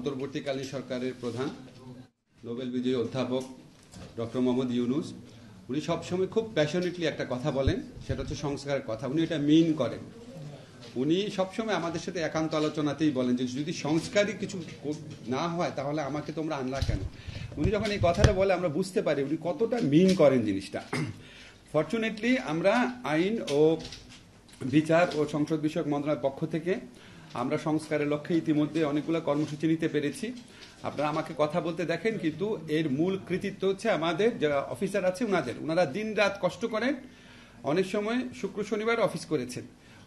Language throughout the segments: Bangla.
অন্তর্বর্তীকালীন সরকারের প্রধান নোবেল বিজয়ী অধ্যাপক ডক্টর মোহাম্মদ ইউনূস উনি সবসময় খুব প্যাশনেটলি একটা কথা বলেন, সেটা হচ্ছে সংস্কারের কথা। উনি এটা মিন করেন। উনি সবসময় আমাদের সাথে একান্ত আলোচনাতেই বলেন যে যদি সংস্কারই কিছু না হয় তাহলে আমাকে তোমরা আনলা কেন। উনি যখন এই কথাটা বলে আমরা বুঝতে পারি উনি কতটা মিন করেন জিনিসটা। ফরচুনেটলি আমরা আইন ও বিচার ও সংসদ বিষয়ক মন্ত্রণালয়ের পক্ষ থেকে আমরা সংস্কারের লক্ষ্যে ইতিমধ্যে অনেকগুলো কর্মসূচি নিতে পেরেছি। আপনারা আমাকে কথা বলতে দেখেন, কিন্তু এর মূল কৃতিত্ব হচ্ছে আমাদের যারা অফিসার আছে ওনারা দিন রাত কষ্ট করেন। অনেক সময় শুক্র শনিবার অফিস করেছেন,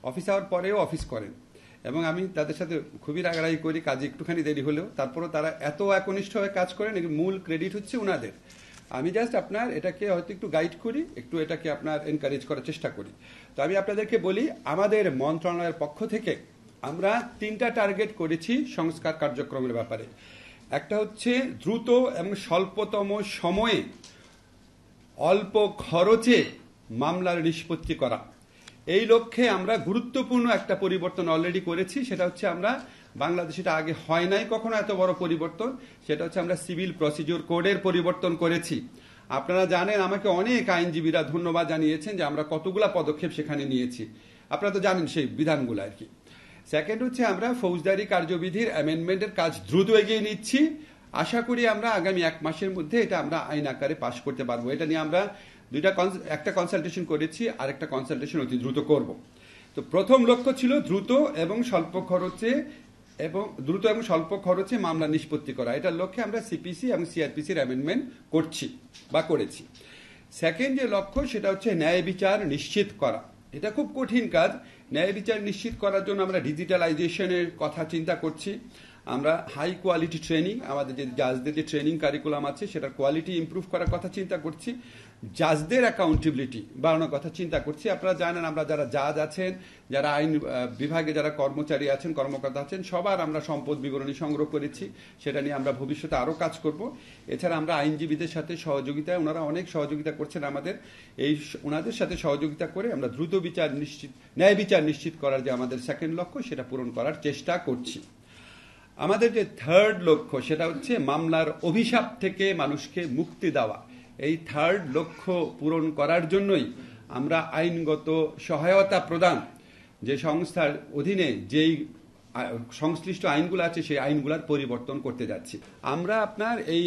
অফিস আওয়ার পরেও অফিস করেন, এবং আমি তাদের সাথে খুবই রাগারাগি করি কাজে একটুখানি দেরি হলেও, তারপরেও তারা এত একনিষ্ঠভাবে কাজ করেন। এর মূল ক্রেডিট হচ্ছে ওনাদের। আমি জাস্ট আপনার এটাকে হয়তো একটু গাইড করি, একটু এটাকে আপনার এনকারেজ করার চেষ্টা করি। তো আমি আপনাদেরকে বলি, আমাদের মন্ত্রণালয়ের পক্ষ থেকে আমরা 3টা টার্গেট করেছি সংস্কার কার্যক্রমের ব্যাপারে। একটা হচ্ছে দ্রুত এবং স্বল্পতম সময়ে অল্প খরচে মামলার নিষ্পত্তি করা। এই লক্ষ্যে আমরা গুরুত্বপূর্ণ একটা পরিবর্তন অলরেডি করেছি। সেটা হচ্ছে আমরা বাংলাদেশে এটা আগে হয় নাই কখনো এত বড় পরিবর্তন, সেটা হচ্ছে আমরা সিভিল প্রসিডিওর কোডের পরিবর্তন করেছি। আপনারা জানেন, আমাকে অনেক আইনজীবীরা ধন্যবাদ জানিয়েছেন যে আমরা কতগুলা পদক্ষেপ সেখানে নিয়েছি। আপনারা তো জানেন সেই বিধানগুলো আর কি। সেকেন্ড হচ্ছে আমরা ফৌজদারি কার্যবিধির অ্যামেন্ডমেন্টের কাজ দ্রুত এগিয়ে নিচ্ছি। আশা করি আমরা আগামী 1 মাসের মধ্যে এটা আমরা আইন আকারে পাশ করতে পারবো। এটা নিয়ে আমরা একটা কনসালটেশন করেছি, আর একটা কনসালটেশন অতি দ্রুত করব। তো প্রথম লক্ষ্য ছিল দ্রুত এবং স্বল্প খরচে মামলা নিষ্পত্তি করা। এটার লক্ষ্যে আমরা সিপিসি এবং সিআরপিসির অ্যামেন্ডমেন্ট করেছি। সেকেন্ড যে লক্ষ্য সেটা হচ্ছে ন্যায় বিচার নিশ্চিত করা। এটা খুব কঠিন কাজ। ন্যায় বিচার নিশ্চিত করার জন্য আমরা ডিজিটালাইজেশনের কথা চিন্তা করছি। আমরা হাই কোয়ালিটি ট্রেনিং, আমাদের যে জাজদের যে ট্রেনিং কারিকুলাম আছে সেটার কোয়ালিটি ইমপ্রুভ করার কথা চিন্তা করছি। জাজদের অ্যাকাউন্টেবিলিটি বাড়ানোর কথা চিন্তা করছি। আপনারা জানেন, আমরা যারা জাজ আছেন, যারা আইন বিভাগে যারা কর্মচারী আছেন, কর্মকর্তা আছেন, সবার আমরা সম্পদ বিবরণী সংগ্রহ করেছি। সেটা নিয়ে আমরা ভবিষ্যতে আরও কাজ করব। এছাড়া আমরা আইনজীবীদের সাথে সহযোগিতায়, ওনারা অনেক সহযোগিতা করছেন আমাদের, ওনাদের সাথে সহযোগিতা করে আমরা দ্রুত ন্যায় বিচার নিশ্চিত করার যে আমাদের সেকেন্ড লক্ষ্য সেটা পূরণ করার চেষ্টা করছি। আমাদের যে থার্ড লক্ষ্য সেটা হচ্ছে মামলার অভিশাপ থেকে মানুষকে মুক্তি দেওয়া। এই থার্ড লক্ষ্য পূরণ করার জন্যই আমরা আইনগত সহায়তা প্রদান যে সংস্থার অধীনে যেই সংশ্লিষ্ট আইনগুলো আছে সেই আইনগুলোর পরিবর্তন করতে যাচ্ছি। আমরা আপনার এই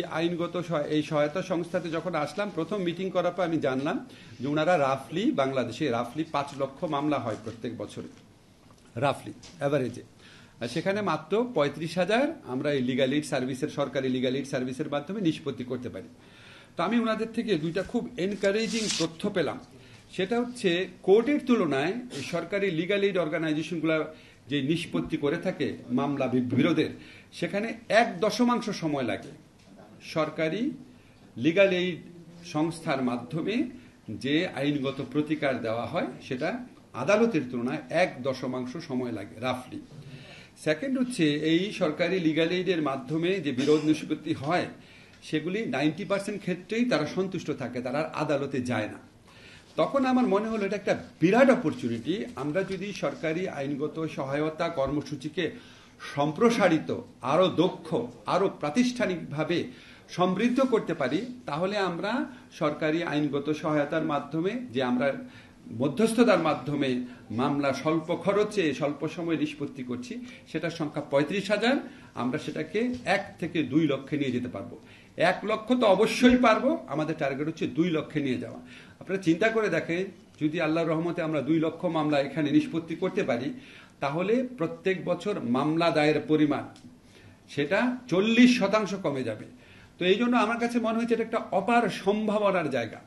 এই সহায়তা সংস্থাতে যখন আসলাম, প্রথম মিটিং করার পর আমি জানলাম যে ওনারা বাংলাদেশে 5 লক্ষ মামলা হয় প্রত্যেক বছরে, অ্যাভারেজে। সেখানে মাত্র 35,000 আমরা এই সরকারি লিগাল এইড সার্ভিসের মাধ্যমে নিষ্পত্তি করতে পারি। তো আমি ওনাদের থেকে 2টা খুব এনকারেজিং তথ্য পেলাম। সেটা হচ্ছে কোর্টের তুলনায় এই সরকারি লিগাল এইড অর্গানাইজেশনগুলো যে নিষ্পত্তি করে থাকে মামলা বিরোধের, সেখানে 1 সময় লাগে। সরকারি লিগাল এইড সংস্থার মাধ্যমে যে আইনগত প্রতিকার দেওয়া হয় সেটা আদালতের তুলনায় 1 সময় লাগে রাফলি। সেকেন্ড হচ্ছে এই সরকারি লিগাল এইডের মাধ্যমে যে বিরোধ নিষ্পত্তি হয় সেগুলি 90% ক্ষেত্রেই তারা সন্তুষ্ট থাকে, তারা আদালতে যায় না। তখন আমার মনে হলো এটা একটা বিরাট অপরচুনিটি। আমরা যদি সরকারি আইনগত সহায়তা কর্মসূচিকে সম্প্রসারিত, আরো দক্ষ, আরো প্রাতিষ্ঠানিকভাবে সমৃদ্ধ করতে পারি, তাহলে আমরা সরকারি আইনগত সহায়তার মাধ্যমে যে আমরা মধ্যস্থতার মাধ্যমে মামলা স্বল্প খরচে স্বল্প সময়ে নিষ্পত্তি করছি, সেটার সংখ্যা 35,000। আমরা সেটাকে 1 থেকে 2 লক্ষে নিয়ে যেতে পারবো। 1 লক্ষ তো অবশ্যই পারবো, আমাদের টার্গেট হচ্ছে 2 লক্ষে নিয়ে যাওয়া। আপনারা চিন্তা করে দেখেন, যদি আল্লাহর রহমতে আমরা 2 লক্ষ মামলা এখানে নিষ্পত্তি করতে পারি, তাহলে প্রত্যেক বছর মামলা দায়ের পরিমাণ সেটা 40% কমে যাবে। তো এই জন্য আমার কাছে মনে হয়েছে এটা একটা অপার সম্ভাবনার জায়গা।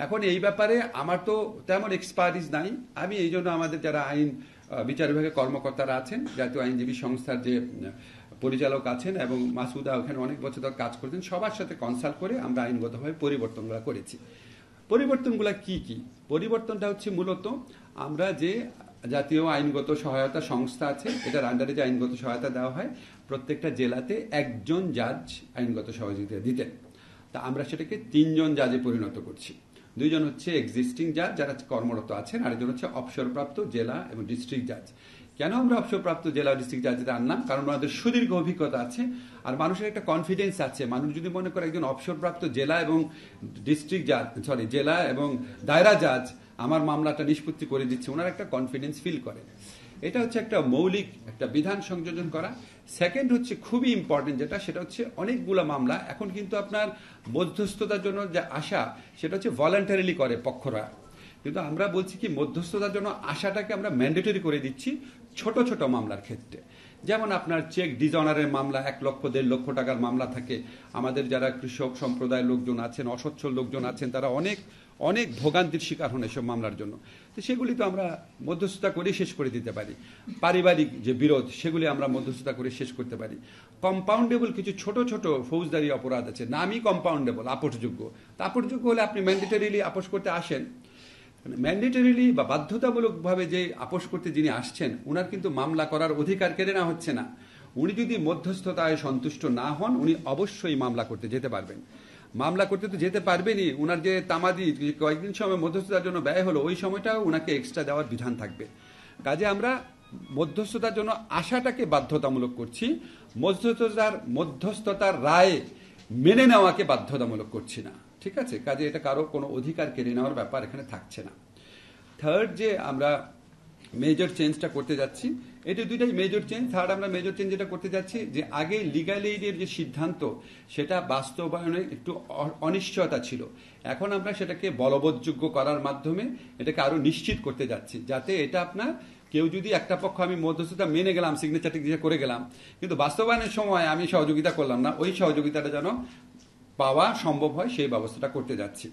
এখন এই ব্যাপারে আমার তো তেমন এক্সপার্টিস নাই। আমি এই জন্য আমাদের যারা আইন বিচার বিভাগের কর্মকর্তারা আছেন, জাতীয় আইনজীবী সংস্থার যে পরিচালক আছেন এবং মাসুদা ওখানে অনেক বছর ধরে কাজ করছেন, সবার সাথে কনসাল্ট করে আমরা আইনগতভাবে পরিবর্তনগুলো করেছি। পরিবর্তনগুলো কি? পরিবর্তনটা হচ্ছে মূলত আমরা যে জাতীয় আইনগত সহায়তা সংস্থা আছে, এটার আন্ডারে যে আইনগত সহায়তা দেওয়া হয়, প্রত্যেকটা জেলাতে 1 জাজ আইনগত সহযোগিতা দিতেন। তা আমরা সেটাকে 3 জাজে পরিণত করছি। 2 হচ্ছে এক্সিস্টিং জাজ যারা কর্মরত আছেন, আর 1 হচ্ছে অবসরপ্রাপ্ত জেলা এবং ডিস্ট্রিক্ট জাজ। কেন আমরা অবসরপ্রাপ্ত জেলা ডিস্ট্রিক্ট জাজদের আনলাম? কারণ ওনাদের সুদীর্ঘ অভিজ্ঞতা আছে আর মানুষের একটা কনফিডেন্স আছে। মানুষ যদি মনে করে একজন অবসরপ্রাপ্ত জেলা এবং ডিস্ট্রিক্ট জাজ জেলা এবং দায়রা জাজ আমার মামলাটা নিষ্পত্তি করে দিচ্ছে, ওনার একটা কনফিডেন্স ফিল করে। এটা হচ্ছে একটা মৌলিক একটা বিধান সংযোজন করা। সেকেন্ড হচ্ছে খুবই ইম্পর্টেন্ট যেটা, সেটা হচ্ছে অনেকগুলো মামলা এখন কিন্তু আপনার মধ্যস্থতার জন্য যে আশা সেটা হচ্ছে ভলান্টারিলি করে পক্ষরা, কিন্তু আমরা বলছি কি মধ্যস্থতার জন্য আশাটাকে আমরা ম্যান্ডেটরি করে দিচ্ছি ছোট ছোট মামলার ক্ষেত্রে। যেমন আপনার চেক ডিজঅনারের মামলা 1 লক্ষ 1.5 লক্ষ টাকার মামলা থাকে। আমাদের যারা কৃষক সম্প্রদায়ের লোকজন আছেন, অসচ্ছল লোকজন আছেন, তারা অনেক অনেক ভোগান্তির শিকার হন এসব মামলার জন্য। তো সেগুলি তো আমরা মধ্যস্থতা করে শেষ করে দিতে পারি। পারিবারিক যে বিরোধ সেগুলি আমরা মধ্যস্থতা করে শেষ করতে পারি। কম্পাউন্ডেবল কিছু ছোট ছোট ফৌজদারি অপরাধ আছে, নামই কম্পাউন্ডেবল, আপোষযোগ্য। তা আপোষযোগ্য হলে আপনি ম্যান্ডেটরিলি আপোষ করতে আসেন, ম্যান্ডেটরিলি বা বাধ্যতামূলকভাবে যে আপোষ করতে যিনি আসছেন উনার কিন্তু মামলা করার অধিকার কেড়ে নেওয়া হচ্ছে না। উনি যদি মধ্যস্থতায় সন্তুষ্ট না হন উনি অবশ্যই মামলা করতে যেতে পারবেন। মামলা করতে তো যেতে পারবেনই, উনার যে তামাদি কয়েকদিন সময় মধ্যস্থতার জন্য ব্যয় হলো ওই সময়টাও উনাকে এক্সট্রা দেওয়ার বিধান থাকবে। কাজে আমরা মধ্যস্থতার জন্য আশাটাকে বাধ্যতামূলক করছি, মধ্যস্থতার রায় মেনে নেওয়াকে বাধ্যতামূলক করছি না। ঠিক আছে, কাজে এটা কারো কোনো অধিকার কেড়ে নেওয়ার ব্যাপার এখানে থাকছে না। থার্ড যে আমরা মেজর চেঞ্জটা করতে যাচ্ছি, এটা দুইটাই মেজর চেঞ্জ। থার্ড আমরা মেজর চেঞ্জ যেটা করতে যাচ্ছি যে আগে লিগ্যাল এইডের যে সিদ্ধান্ত সেটা বাস্তবায়নে একটু অনিশ্চয়তা ছিল, এখন আমরা সেটাকে বলবৎযোগ্য করার মাধ্যমে এটাকে আরো নিশ্চিত করতে যাচ্ছি, যাতে এটা আপনার কেউ যদি একটা পক্ষ আমি মধ্যস্থতা মেনে গেলাম, সিগনেচার টিগনেচার করে গেলাম, কিন্তু বাস্তবায়নের সময় আমি সহযোগিতা করলাম না, ওই সহযোগিতাটা যেন পাওয়া সম্ভব হয় সেই ব্যবস্থাটা করতে যাচ্ছি।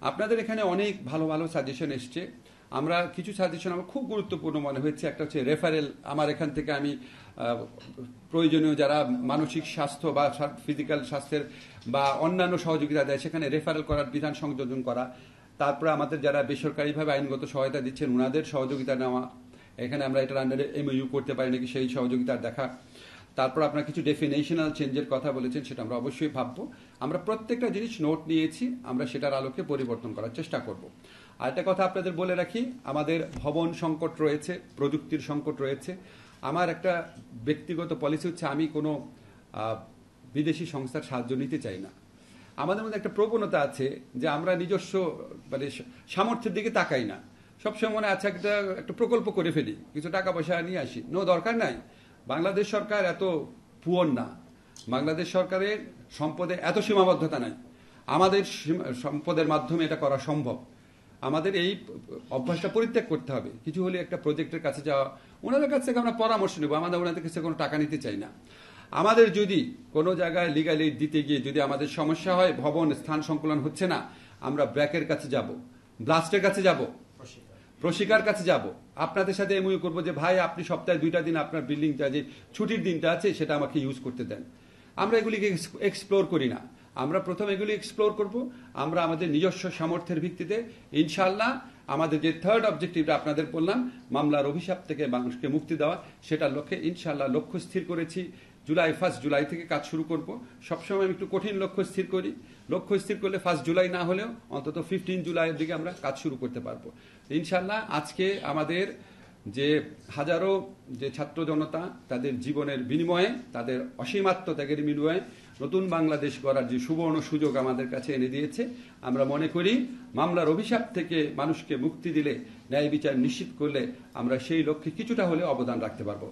আপনাদের এখানে অনেক ভালো ভালো সাজেশন এসছে। আমরা কিছু সাজেশন আমার খুব গুরুত্বপূর্ণ মনে হয়েছে। একটা হচ্ছে রেফারেল, আমার এখান থেকে আমি প্রয়োজনীয় যারা মানসিক স্বাস্থ্য বা ফিজিক্যাল স্বাস্থ্যের বা অন্যান্য সহযোগিতা দেয় সেখানে রেফারেল করার বিধান সংযোজন করা। তারপরে আমাদের যারা বেসরকারিভাবে আইনগত সহায়তা দিচ্ছেন ওনাদের সহযোগিতা নেওয়া, এখানে আমরা এটার আন্ডারে MOU করতে পারি নাকি সেই সহযোগিতার দেখা। তারপর আপনার কিছু ডেফিনেশনাল চেঞ্জের কথা বলেছেন, সেটা আমরা অবশ্যই ভাববো। আমরা প্রত্যেকটা জিনিস নোট নিয়েছি, আমরা সেটার আলোকে পরিবর্তন করার চেষ্টা করব। আরেকটা কথা আপনাদের বলে রাখি, আমাদের ভবন সংকট রয়েছে, প্রযুক্তির সংকট রয়েছে। আমার একটা ব্যক্তিগত পলিসি হচ্ছে আমি কোনো বিদেশি সংস্থার সাহায্য নিতে চাই না। আমাদের মধ্যে একটা প্রবণতা আছে যে আমরা নিজস্ব মানে সামর্থ্যের দিকে তাকাই না, সবসময় মনে আছে একটা প্রকল্প করে ফেলি, কিছু টাকা পয়সা নিয়ে আসি। দরকার নাই। বাংলাদেশ সরকার এত পুয়ার না, বাংলাদেশ সরকারের সম্পদে এত সীমাবদ্ধতা নাই, আমাদের সম্পদের মাধ্যমে এটা করা সম্ভব। আমাদের এই অভ্যাসটা পরিত্যাগ করতে হবে। কিছু হলে একটা প্রজেক্টের কাছে যাওয়া, ওনাদের কাছ থেকে আমরা পরামর্শ নেব, আমাদের ওনাদের কাছে কোনো টাকা নিতে চাই না। আমাদের যদি কোনো জায়গায় লিগ্যাল এইড দিতে গিয়ে যদি আমাদের সমস্যা হয়, ভবন স্থান সংকুলন হচ্ছে না, আমরা ব্র্যাকের কাছে যাব, ব্লাস্টের কাছে যাব, প্রশিকার কাছে যাব, আপনাদের সাথে MOU করবো যে ভাই আপনি সপ্তাহে 2টা দিন আপনার বিল্ডিংটা যে ছুটির দিনটা আছে সেটা আমাকে ইউজ করতে দেন। আমরা এগুলিকে এক্সপ্লোর করি না, আমরা প্রথম এগুলি এক্সপ্লোর করব। আমরা আমাদের নিজস্ব সামর্থ্যের ভিত্তিতে ইনশাআল্লাহ আমাদের যে থার্ড অবজেক্টিভটা আপনাদের বললাম, মামলার অভিশাপ থেকে মানুষকে মুক্তি দেওয়া, সেটার লক্ষ্যে ইনশাআল্লাহ লক্ষ্য স্থির করেছি। 1 জুলাই থেকে কাজ শুরু করব। সবসময় আমি একটু কঠিন লক্ষ্য স্থির করি, লক্ষ্য স্থির করলে 1 জুলাই না হলেও অন্তত 15 জুলাইয়ের দিকে আমরা কাজ শুরু করতে পারবো ইনশাআল্লাহ। আজকে আমাদের যে হাজারো যে ছাত্র জনতা তাদের জীবনের বিনিময়ে, তাদের অসীম আত্মত্যাগের বিনিময়ে নতুন বাংলাদেশ গড়ার যে সুবর্ণ সুযোগ আমাদের কাছে এনে দিয়েছে, আমরা মনে করি মামলার অভিশাপ থেকে মানুষকে মুক্তি দিলে, ন্যায় বিচার নিশ্চিত করলে আমরা সেই লক্ষ্যে কিছুটা হলে অবদান রাখতে পারবো।